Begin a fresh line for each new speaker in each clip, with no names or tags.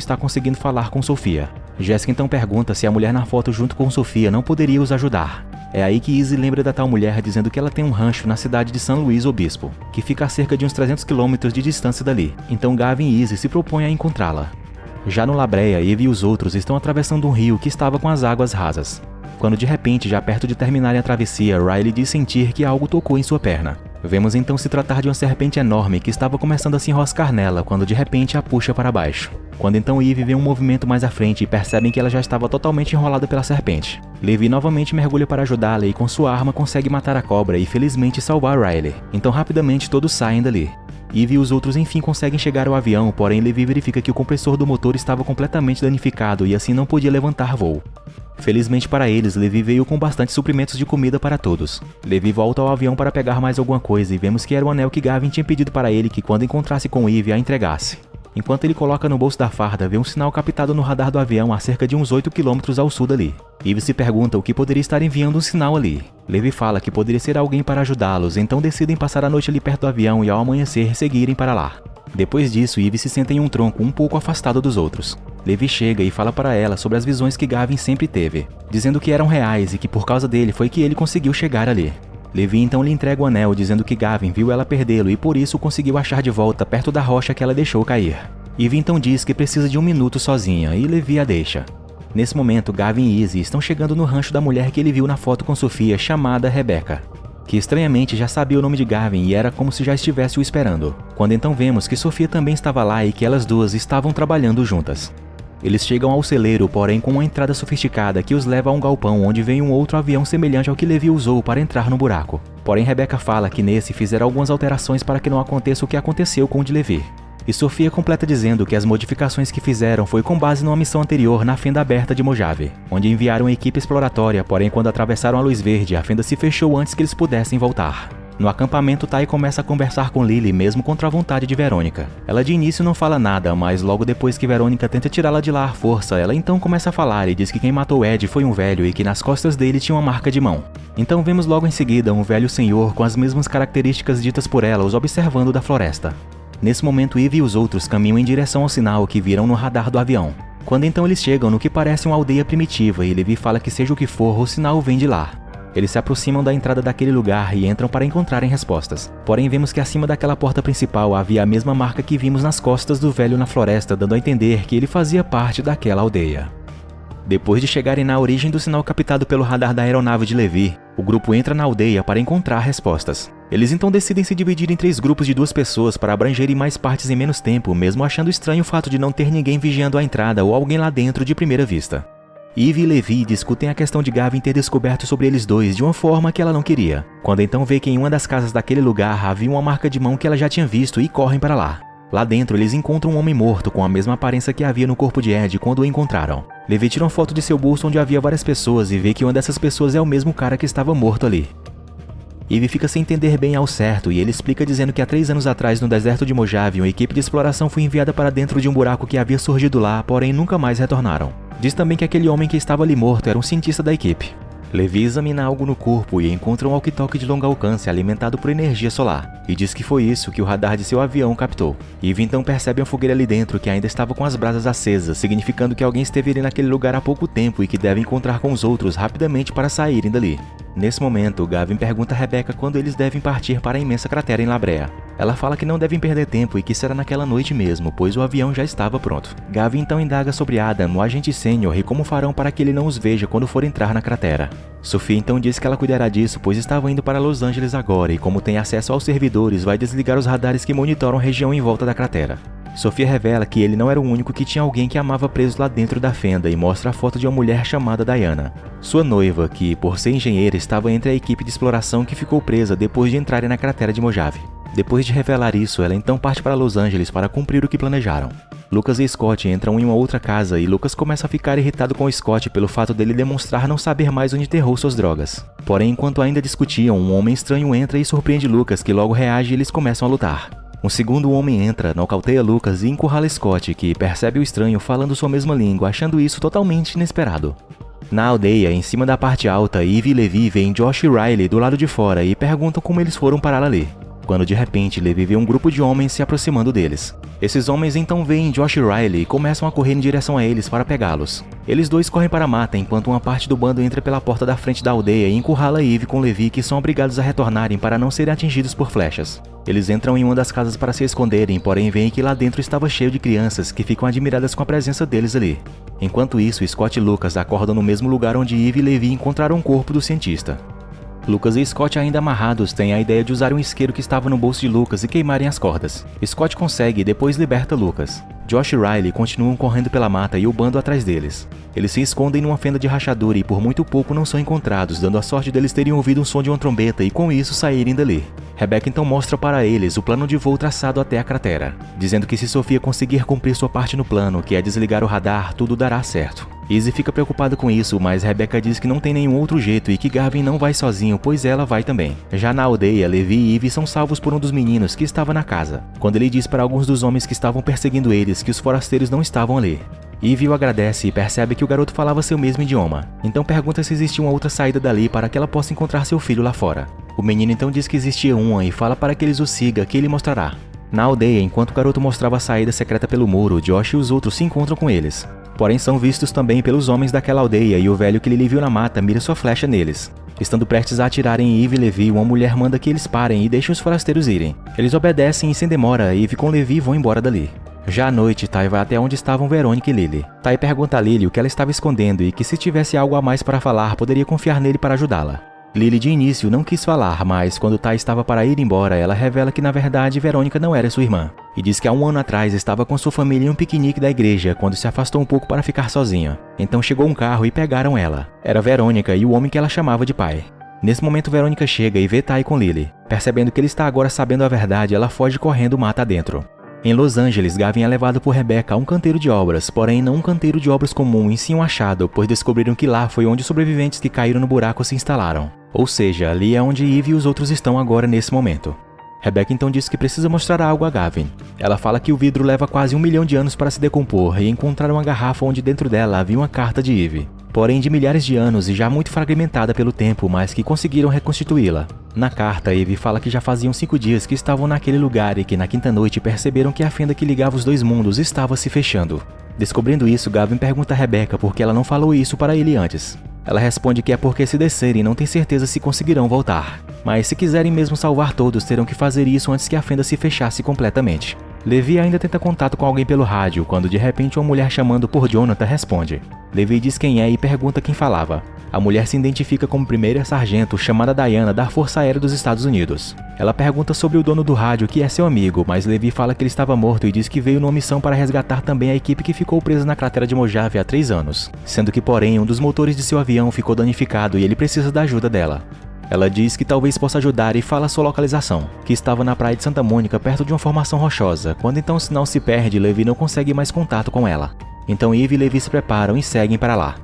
está conseguindo falar com Sofia. Jessica então pergunta se a mulher na foto junto com Sofia não poderia os ajudar. É aí que Izzy lembra da tal mulher dizendo que ela tem um rancho na cidade de São Luís Obispo, que fica a cerca de uns 300 km de distância dali. Então Gavin e Izzy se propõem a encontrá-la. Já no La Brea, Eve e os outros estão atravessando um rio que estava com as águas rasas. Quando de repente, já perto de terminarem a travessia, Riley diz sentir que algo tocou em sua perna. Vemos então se tratar de uma serpente enorme que estava começando a se enroscar nela quando de repente a puxa para baixo. Quando então Eve vê um movimento mais à frente e percebem que ela já estava totalmente enrolada pela serpente. Levi novamente mergulha para ajudá-la e com sua arma consegue matar a cobra e felizmente salvar Riley. Então rapidamente todos saem dali. Eve e os outros enfim conseguem chegar ao avião, porém Levi verifica que o compressor do motor estava completamente danificado e assim não podia levantar voo. Felizmente para eles, Levi veio com bastante suprimentos de comida para todos. Levi volta ao avião para pegar mais alguma coisa e vemos que era o anel que Gavin tinha pedido para ele que quando encontrasse com Eve a entregasse. Enquanto ele coloca no bolso da farda, vê um sinal captado no radar do avião a cerca de uns 8 km ao sul dali. Eve se pergunta o que poderia estar enviando um sinal ali. Levi fala que poderia ser alguém para ajudá-los, então decidem passar a noite ali perto do avião e ao amanhecer seguirem para lá. Depois disso, Eve se senta em um tronco um pouco afastado dos outros. Levi chega e fala para ela sobre as visões que Gavin sempre teve, dizendo que eram reais e que por causa dele foi que ele conseguiu chegar ali. Levi então lhe entrega o anel, dizendo que Gavin viu ela perdê-lo e por isso conseguiu achar de volta perto da rocha que ela deixou cair. Eve então diz que precisa de um minuto sozinha e Levi a deixa. Nesse momento, Gavin e Izzy estão chegando no rancho da mulher que ele viu na foto com Sofia, chamada Rebecca, que estranhamente já sabia o nome de Gavin e era como se já estivesse o esperando. Quando então vemos que Sofia também estava lá e que elas duas estavam trabalhando juntas. Eles chegam ao celeiro, porém com uma entrada sofisticada que os leva a um galpão onde vem um outro avião semelhante ao que Levi usou para entrar no buraco. Porém Rebecca fala que nesse fizeram algumas alterações para que não aconteça o que aconteceu com o de Levi. E Sofia completa dizendo que as modificações que fizeram foi com base numa missão anterior na Fenda Aberta de Mojave, onde enviaram uma equipe exploratória, porém quando atravessaram a luz verde, a fenda se fechou antes que eles pudessem voltar. No acampamento, Tai começa a conversar com Lily, mesmo contra a vontade de Verônica. Ela de início não fala nada, mas logo depois que Verônica tenta tirá-la de lá à força, ela então começa a falar e diz que quem matou Ed foi um velho e que nas costas dele tinha uma marca de mão. Então vemos logo em seguida um velho senhor com as mesmas características ditas por ela os observando da floresta. Nesse momento, Eve e os outros caminham em direção ao sinal que viram no radar do avião. Quando então eles chegam no que parece uma aldeia primitiva e Levi fala que seja o que for, o sinal vem de lá. Eles se aproximam da entrada daquele lugar e entram para encontrarem respostas. Porém vemos que acima daquela porta principal havia a mesma marca que vimos nas costas do velho na floresta, dando a entender que ele fazia parte daquela aldeia. Depois de chegarem na origem do sinal captado pelo radar da aeronave de Levi, o grupo entra na aldeia para encontrar respostas. Eles então decidem se dividir em 3 grupos de 2 pessoas para abrangerem mais partes em menos tempo, mesmo achando estranho o fato de não ter ninguém vigiando a entrada ou alguém lá dentro de primeira vista. Eve e Levi discutem a questão de Gavin ter descoberto sobre eles dois de uma forma que ela não queria, quando então vê que em uma das casas daquele lugar havia uma marca de mão que ela já tinha visto e correm para lá. Lá dentro eles encontram um homem morto com a mesma aparência que havia no corpo de Ed quando o encontraram. Levi tira uma foto de seu bolso onde havia várias pessoas e vê que uma dessas pessoas é o mesmo cara que estava morto ali. Eve fica sem entender bem ao certo e ele explica dizendo que há 3 anos atrás no deserto de Mojave uma equipe de exploração foi enviada para dentro de um buraco que havia surgido lá, porém nunca mais retornaram. Diz também que aquele homem que estava ali morto era um cientista da equipe. Levi examina algo no corpo e encontra um walkie-talkie de longo alcance alimentado por energia solar, e diz que foi isso que o radar de seu avião captou. Eve então percebe uma fogueira ali dentro que ainda estava com as brasas acesas, significando que alguém esteve ali naquele lugar há pouco tempo e que deve encontrar com os outros rapidamente para saírem dali. Nesse momento, Gavin pergunta a Rebecca quando eles devem partir para a imensa cratera em La Brea. Ela fala que não devem perder tempo e que será naquela noite mesmo, pois o avião já estava pronto. Gavin então indaga sobre Adam, o agente sênior, e como farão para que ele não os veja quando for entrar na cratera. Sophie então diz que ela cuidará disso, pois estava indo para Los Angeles agora e como tem acesso aos servidores, vai desligar os radares que monitoram a região em volta da cratera. Sophia revela que ele não era o único que tinha alguém que amava preso lá dentro da fenda e mostra a foto de uma mulher chamada Diana, sua noiva, que, por ser engenheira, estava entre a equipe de exploração que ficou presa depois de entrarem na cratera de Mojave. Depois de revelar isso, ela então parte para Los Angeles para cumprir o que planejaram. Lucas e Scott entram em uma outra casa e Lucas começa a ficar irritado com Scott pelo fato dele demonstrar não saber mais onde enterrou suas drogas. Porém, enquanto ainda discutiam, um homem estranho entra e surpreende Lucas, que logo reage e eles começam a lutar. Um segundo homem entra, nocauteia Lucas e encurrala Scott, que percebe o estranho falando sua mesma língua, achando isso totalmente inesperado. Na aldeia, em cima da parte alta, Eve e Levi veem Josh e Riley do lado de fora e perguntam como eles foram parar ali. quando de repente Levi vê um grupo de homens se aproximando deles. Esses homens então veem Josh e Riley e começam a correr em direção a eles para pegá-los. Eles dois correm para a mata enquanto uma parte do bando entra pela porta da frente da aldeia e encurrala Eve com Levi, que são obrigados a retornarem para não serem atingidos por flechas. Eles entram em uma das casas para se esconderem, porém veem que lá dentro estava cheio de crianças que ficam admiradas com a presença deles ali. Enquanto isso, Scott e Lucas acordam no mesmo lugar onde Eve e Levi encontraram o corpo do cientista. Lucas e Scott, ainda amarrados, têm a ideia de usar um isqueiro que estava no bolso de Lucas e queimarem as cordas. Scott consegue e depois liberta Lucas. Josh e Riley continuam correndo pela mata e o bando atrás deles. Eles se escondem numa fenda de rachadura e por muito pouco não são encontrados, dando a sorte deles terem ouvido um som de uma trombeta e com isso saírem dali. Rebecca então mostra para eles o plano de voo traçado até a cratera, dizendo que se Sofia conseguir cumprir sua parte no plano, que é desligar o radar, tudo dará certo. Izzy fica preocupada com isso, mas Rebecca diz que não tem nenhum outro jeito e que Gavin não vai sozinho, pois ela vai também. Já na aldeia, Levi e Eve são salvos por um dos meninos que estava na casa, quando ele diz para alguns dos homens que estavam perseguindo eles que os forasteiros não estavam ali. Eve o agradece e percebe que o garoto falava seu mesmo idioma, então pergunta se existia uma outra saída dali para que ela possa encontrar seu filho lá fora. O menino então diz que existia uma e fala para que eles o sigam, que ele mostrará. Na aldeia, enquanto o garoto mostrava a saída secreta pelo muro, Josh e os outros se encontram com eles. Porém são vistos também pelos homens daquela aldeia e o velho que ele viu na mata mira sua flecha neles. Estando prestes a atirarem em Eve e Levi, uma mulher manda que eles parem e deixem os forasteiros irem. Eles obedecem e sem demora, Eve com Levi vão embora dali. Já à noite, Tai vai até onde estavam Verônica e Lily. Tai pergunta a Lily o que ela estava escondendo e que se tivesse algo a mais para falar, poderia confiar nele para ajudá-la. Lily de início não quis falar, mas quando Tai estava para ir embora, ela revela que na verdade Verônica não era sua irmã. E diz que há um ano atrás estava com sua família em um piquenique da igreja, quando se afastou um pouco para ficar sozinha. Então chegou um carro e pegaram ela. Era Verônica e o homem que ela chamava de pai. Nesse momento Verônica chega e vê Tai com Lily. Percebendo que ele está agora sabendo a verdade, ela foge correndo mata adentro. Em Los Angeles, Gavin é levado por Rebecca a um canteiro de obras, porém não um canteiro de obras comum, e sim um achado, pois descobriram que lá foi onde os sobreviventes que caíram no buraco se instalaram. Ou seja, ali é onde Eve e os outros estão agora nesse momento. Rebecca então diz que precisa mostrar algo a Gavin. Ela fala que o vidro leva quase 1 milhão de anos para se decompor e encontraram uma garrafa onde dentro dela havia uma carta de Eve. Porém de milhares de anos e já muito fragmentada pelo tempo, mas que conseguiram reconstituí-la. Na carta, Eve fala que já faziam 5 dias que estavam naquele lugar e que na quinta noite perceberam que a fenda que ligava os dois mundos estava se fechando. Descobrindo isso, Gavin pergunta a Rebecca por que ela não falou isso para ele antes. Ela responde que é porque se descerem não tem certeza se conseguirão voltar. Mas se quiserem mesmo salvar todos, terão que fazer isso antes que a fenda se fechasse completamente. Levi ainda tenta contato com alguém pelo rádio, quando de repente uma mulher chamando por Jonathan responde. Levi diz quem é e pergunta quem falava. A mulher se identifica como primeira sargento chamada Diana da Força Aérea dos Estados Unidos. Ela pergunta sobre o dono do rádio, que é seu amigo, mas Levi fala que ele estava morto e diz que veio numa missão para resgatar também a equipe que ficou presa na cratera de Mojave há 3 anos, sendo que porém um dos motores de seu avião ficou danificado e ele precisa da ajuda dela. Ela diz que talvez possa ajudar e fala sua localização, que estava na praia de Santa Mônica perto de uma formação rochosa. Quando então o sinal se perde, Levi não consegue mais contato com ela. Então Eve e Levi se preparam e seguem para lá.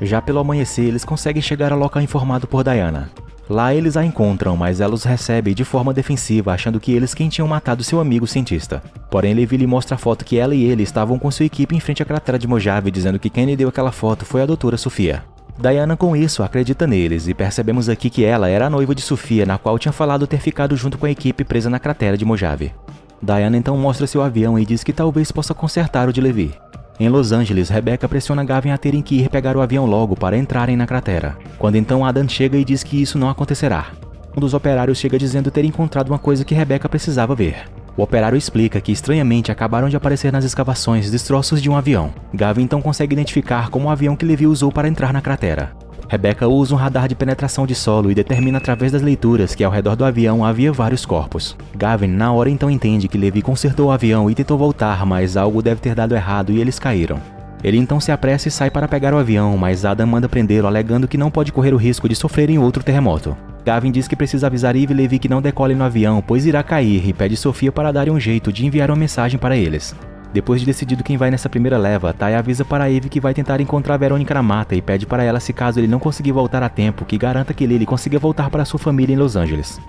Já pelo amanhecer, eles conseguem chegar ao local informado por Diana. Lá eles a encontram, mas ela os recebe de forma defensiva, achando que eles quem tinham matado seu amigo cientista. Porém, Levi lhe mostra a foto que ela e ele estavam com sua equipe em frente à cratera de Mojave, dizendo que quem lhe deu aquela foto foi a doutora Sofia. Diana com isso acredita neles, e percebemos aqui que ela era a noiva de Sofia, na qual tinha falado ter ficado junto com a equipe presa na cratera de Mojave. Diana então mostra seu avião e diz que talvez possa consertar o de Levi. Em Los Angeles, Rebecca pressiona Gavin a terem que ir pegar o avião logo para entrarem na cratera. Quando então Adam chega e diz que isso não acontecerá. Um dos operários chega dizendo ter encontrado uma coisa que Rebecca precisava ver. O operário explica que estranhamente acabaram de aparecer nas escavações destroços de um avião. Gavin então consegue identificar como o avião que Levi usou para entrar na cratera. Rebecca usa um radar de penetração de solo e determina através das leituras que ao redor do avião havia vários corpos. Gavin na hora então entende que Levi consertou o avião e tentou voltar, mas algo deve ter dado errado e eles caíram. Ele então se apressa e sai para pegar o avião, mas Adam manda prendê-lo alegando que não pode correr o risco de sofrerem outro terremoto. Gavin diz que precisa avisar Eve e Levi que não decolem no avião, pois irá cair, e pede Sofia para darem um jeito de enviar uma mensagem para eles. Depois de decidido quem vai nessa primeira leva, Tai avisa para Eve que vai tentar encontrar Verônica na mata e pede para ela, se caso ele não conseguir voltar a tempo, que garanta que Lily consiga voltar para sua família em Los Angeles.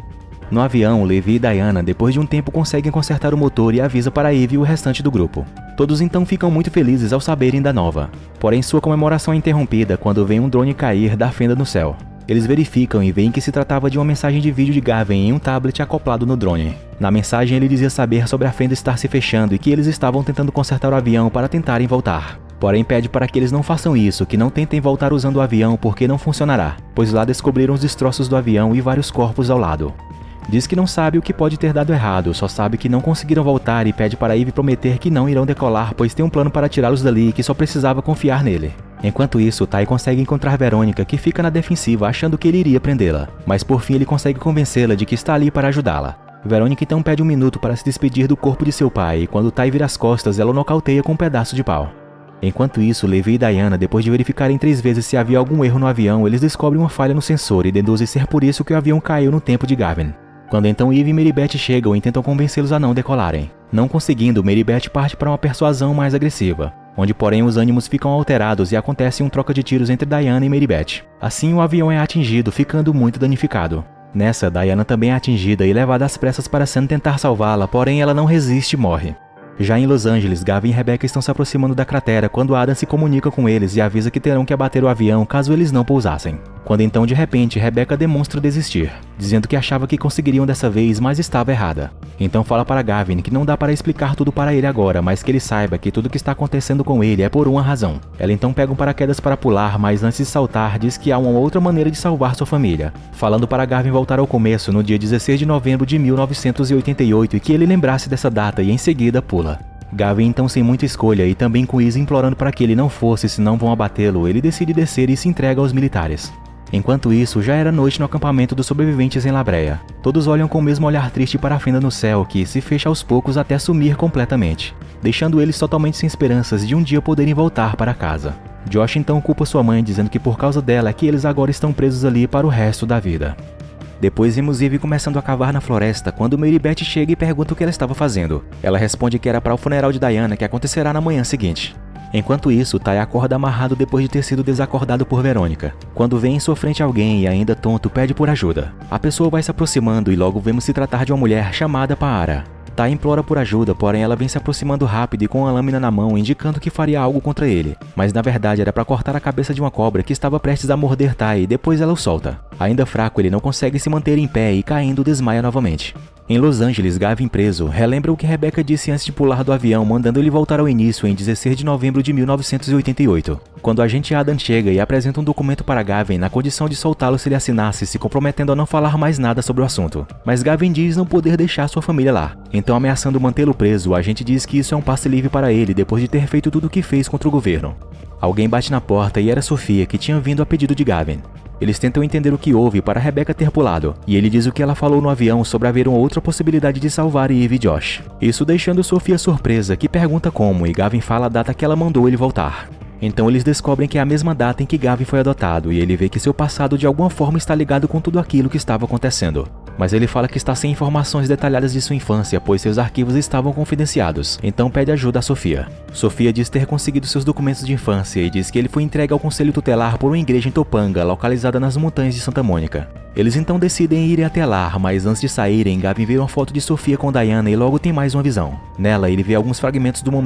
No avião, Levi e Diana, depois de um tempo, conseguem consertar o motor e avisa para Eve e o restante do grupo. Todos então ficam muito felizes ao saberem da nova. Porém, sua comemoração é interrompida quando vem um drone cair da fenda no céu. Eles verificam e veem que se tratava de uma mensagem de vídeo de Gavin em um tablet acoplado no drone. Na mensagem ele dizia saber sobre a fenda estar se fechando e que eles estavam tentando consertar o avião para tentarem voltar. Porém pede para que eles não façam isso, que não tentem voltar usando o avião porque não funcionará, pois lá descobriram os destroços do avião e vários corpos ao lado. Diz que não sabe o que pode ter dado errado, só sabe que não conseguiram voltar e pede para Eve prometer que não irão decolar, pois tem um plano para tirá-los dali e que só precisava confiar nele. Enquanto isso, Tai consegue encontrar Verônica, que fica na defensiva achando que ele iria prendê-la, mas por fim ele consegue convencê-la de que está ali para ajudá-la. Verônica então pede um minuto para se despedir do corpo de seu pai e quando Tai vira as costas, ela o nocauteia com um pedaço de pau. Enquanto isso, Levi e Diana, depois de verificarem 3 vezes se havia algum erro no avião, eles descobrem uma falha no sensor e deduzem ser por isso que o avião caiu no tempo de Gavin. Quando então Eve e Meribeth chegam e tentam convencê-los a não decolarem. Não conseguindo, Meribeth parte para uma persuasão mais agressiva, onde porém os ânimos ficam alterados e acontece um troca de tiros entre Diana e Meribeth. Assim o avião é atingido, ficando muito danificado. Nessa, Diana também é atingida e levada às pressas para Sam tentar salvá-la, porém ela não resiste e morre. Já em Los Angeles, Gavin e Rebecca estão se aproximando da cratera quando Adam se comunica com eles e avisa que terão que abater o avião caso eles não pousassem. Quando então de repente Rebecca demonstra desistir, dizendo que achava que conseguiriam dessa vez, mas estava errada. Então fala para Gavin que não dá para explicar tudo para ele agora, mas que ele saiba que tudo que está acontecendo com ele é por uma razão. Ela então pega um paraquedas para pular, mas antes de saltar diz que há uma outra maneira de salvar sua família, falando para Gavin voltar ao começo no dia 16 de novembro de 1988 e que ele lembrasse dessa data e em seguida pula. Gavin então sem muita escolha e também com Izzy implorando para que ele não fosse senão vão abatê-lo, ele decide descer e se entrega aos militares. Enquanto isso, já era noite no acampamento dos sobreviventes em La Brea. Todos olham com o mesmo olhar triste para a fenda no céu que se fecha aos poucos até sumir completamente, deixando eles totalmente sem esperanças de um dia poderem voltar para casa. Josh então culpa sua mãe dizendo que por causa dela é que eles agora estão presos ali para o resto da vida. Depois vemos Eve começando a cavar na floresta quando Meribeth chega e pergunta o que ela estava fazendo. Ela responde que era para o funeral de Diana que acontecerá na manhã seguinte. Enquanto isso, Tai acorda amarrado depois de ter sido desacordado por Verônica. Quando vê em sua frente alguém e ainda tonto pede por ajuda. A pessoa vai se aproximando e logo vemos se tratar de uma mulher chamada Paara. Tai implora por ajuda, porém ela vem se aproximando rápido e com uma lâmina na mão indicando que faria algo contra ele. Mas na verdade era para cortar a cabeça de uma cobra que estava prestes a morder Tai e depois ela o solta. Ainda fraco, ele não consegue se manter em pé e caindo desmaia novamente. Em Los Angeles, Gavin preso, relembra o que Rebecca disse antes de pular do avião, mandando ele voltar ao início em 16 de novembro de 1988. Quando o agente Adam chega e apresenta um documento para Gavin na condição de soltá-lo se ele assinasse, se comprometendo a não falar mais nada sobre o assunto. Mas Gavin diz não poder deixar sua família lá. Então, ameaçando mantê-lo preso, o agente diz que isso é um passe livre para ele depois de ter feito tudo o que fez contra o governo. Alguém bate na porta e era Sofia, que tinha vindo a pedido de Gavin. Eles tentam entender o que houve para Rebecca ter pulado, e ele diz o que ela falou no avião sobre haver uma outra possibilidade de salvar Eve e Josh. Isso deixando Sofia surpresa, que pergunta como, e Gavin fala a data que ela mandou ele voltar. Então eles descobrem que é a mesma data em que Gavin foi adotado, e ele vê que seu passado de alguma forma está ligado com tudo aquilo que estava acontecendo. Mas ele fala que está sem informações detalhadas de sua infância, pois seus arquivos estavam confidenciados, então pede ajuda a Sofia. Sofia diz ter conseguido seus documentos de infância e diz que ele foi entregue ao conselho tutelar por uma igreja em Topanga, localizada nas montanhas de Santa Mônica. Eles então decidem ir até lá, mas antes de saírem, Gavin vê uma foto de Sofia com Diana e logo tem mais uma visão. Nela, ele vê alguns fragmentos do momento